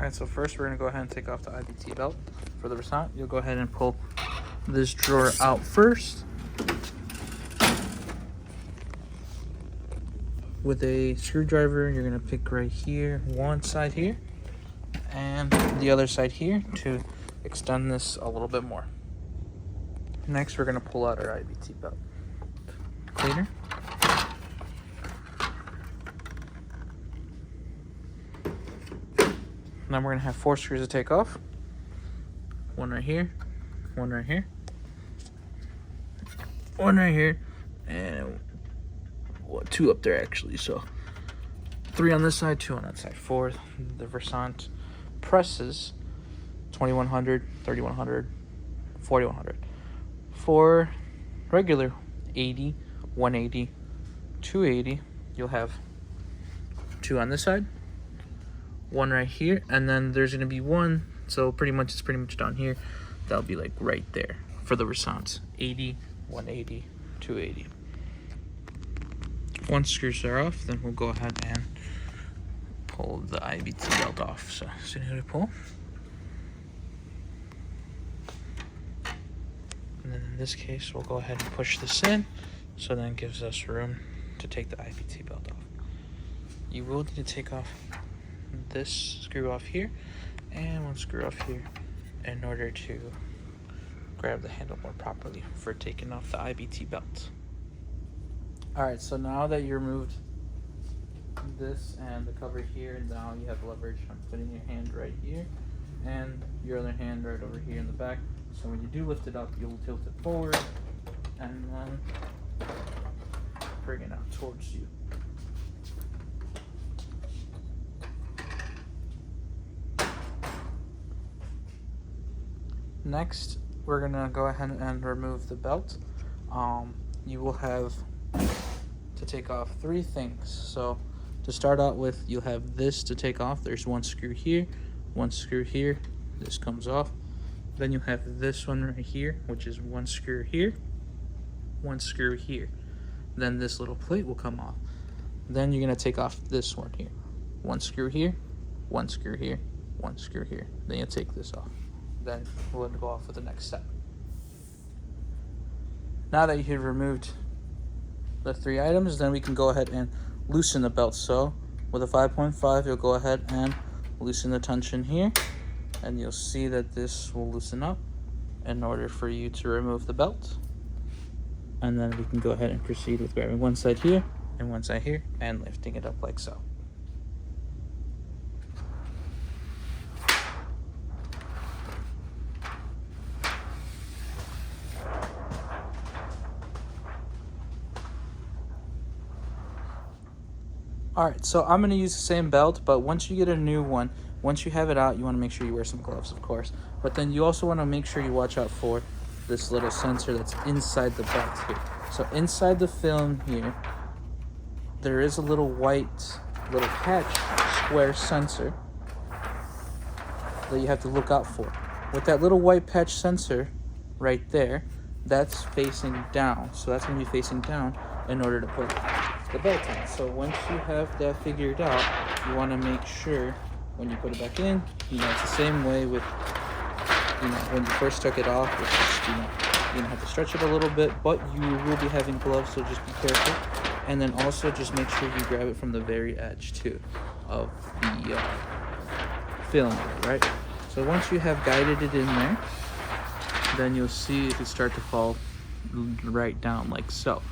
Alright, so first we're going to go ahead and take off the IBT belt for the Versant. You'll go ahead and pull this drawer out first with a screwdriver. You're going to pick right here, one side here, and the other side here to extend this a little bit more. Next, we're going to pull out our IBT belt cleaner. Now we're going to have 4 screws to take off. One right here, one right here, one right here, and 2 up there actually. So 3 on this side, 2 on that side. For the Versant presses, 2100, 3100, 4100. For regular 80, 180, 280, you'll have 2 on this side, 1 right here, and then there's going to be 1, so it's pretty much down here. That'll be like right there for the Versants. 80, 180, 280. Once screws are off, then we'll go ahead and pull the IBT belt off. So as soon as we pull, and then in this case we'll go ahead and push this in, so then it gives us room to take the IBT belt off. You will need to take off this screw off here and 1 screw off here in order to grab the handle more properly for taking off the IBT belt. Alright, so now that you removed this and the cover here, now you have leverage on putting your hand right here and your other hand right over here in the back. So when you do lift it up, you'll tilt it forward and then bring it out towards you. Next, we're gonna go ahead and remove the belt. You will have to take off 3 things. So to start out with, you'll have this to take off. There's 1 screw here, 1 screw here. This comes off. Then you have this one right here, which is 1 screw here, 1 screw here. Then this little plate will come off. Then you're gonna take off this one here. 1 screw here, 1 screw here, 1 screw here. Then you take this off. Then we'll go off with the next step. Now that you've removed the 3 items, then we can go ahead and loosen the belt. So with a 5.5, you'll go ahead and loosen the tension here, and you'll see that this will loosen up in order for you to remove the belt. And then we can go ahead and proceed with grabbing 1 side here and 1 side here and lifting it up like so. Alright, so I'm going to use the same belt, but once you get a new one, once you have it out, you want to make sure you wear some gloves, of course. But then you also want to make sure you watch out for this little sensor that's inside the belt here. So inside the film here, there is a little white, little patch square sensor that you have to look out for. With that little white patch sensor right there, that's facing down. So that's going to be facing down in order to put the belt on. So once you have that figured out, you want to make sure when you put it back in, it's the same way with, when you first took it off, it's just, you're gonna have to stretch it a little bit, but you will be having gloves, so just be careful. And then also just make sure you grab it from the very edge too of the film, right? So once you have guided it in there, then you'll see it start to fall right down like so.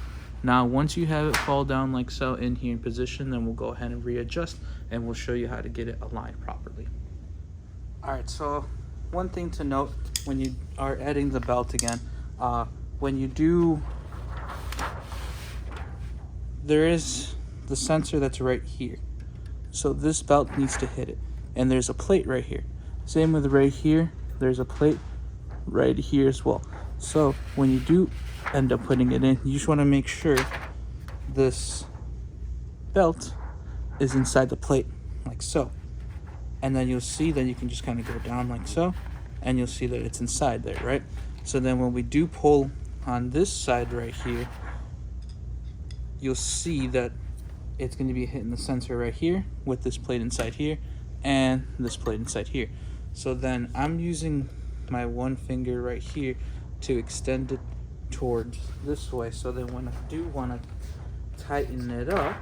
Now, once you have it fall down like so in here in position, then we'll go ahead and readjust, and we'll show you how to get it aligned properly. All right, so one thing to note when you are adding the belt again, when you do, there is the sensor that's right here. So this belt needs to hit it, and there's a plate right here. Same with right here, there's a plate right here as well. So when you do end up putting it in, you just want to make sure this belt is inside the plate like so, and then you'll see that you can just kind of go down like so, and you'll see that it's inside there, right? So then when we do pull on this side right here, you'll see that it's going to be hitting the sensor right here with this plate inside here, and this plate inside here. So then I'm using my one finger right here to extend it towards this way, so then when I do want to tighten it up,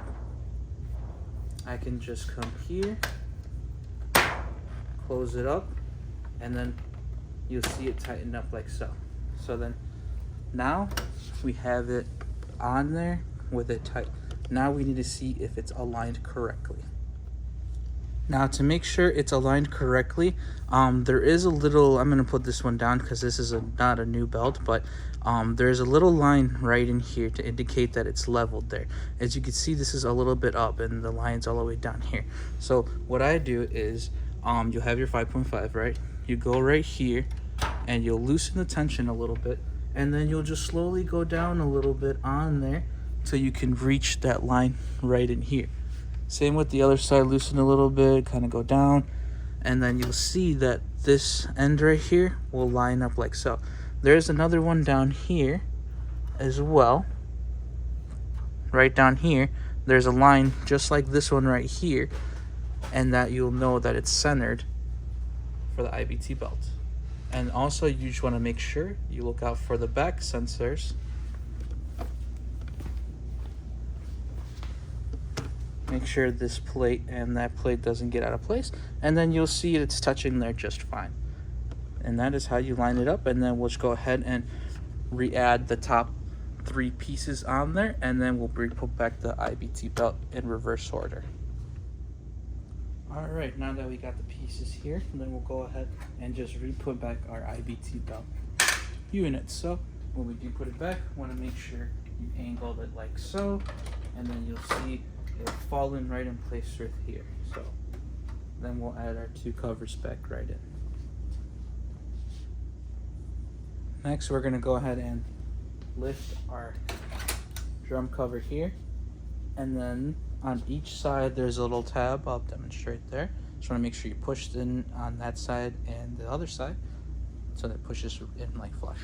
I can just come here, close it up, and then you'll see it tighten up like so. So then now we have it on there with it tight. Now we need to see if it's aligned correctly. Now to make sure it's aligned correctly, there is a little, I'm going to put this one down because this is not a new belt, but there's a little line right in here to indicate that it's leveled there. As you can see, this is a little bit up and the line's all the way down here. So what I do is, you'll have your 5.5, right? You go right here and you'll loosen the tension a little bit, and then you'll just slowly go down a little bit on there till you can reach that line right in here. Same with the other side, loosen a little bit, kind of go down, and then you'll see that this end right here will line up like so. There's another one down here as well. Right down here, there's a line just like this one right here, and that you'll know that it's centered for the IBT belt. And also you just want to make sure you look out for the back sensors. Make sure this plate and that plate doesn't get out of place, and then you'll see it's touching there just fine. And that is how you line it up, and then we'll just go ahead and re-add the top 3 pieces on there, and then we'll put back the IBT belt in reverse order. Alright, now that we got the pieces here, then we'll go ahead and just re-put back our IBT belt unit. So when we do put it back, want to make sure you angle it like so, and then you'll see it'll fall in right in place right here. So then we'll add our 2 covers back right in. Next, we're going to go ahead and lift our drum cover here, and then on each side there's a little tab. I'll demonstrate there. Just want to make sure you push in on that side and the other side so that it pushes in like flush.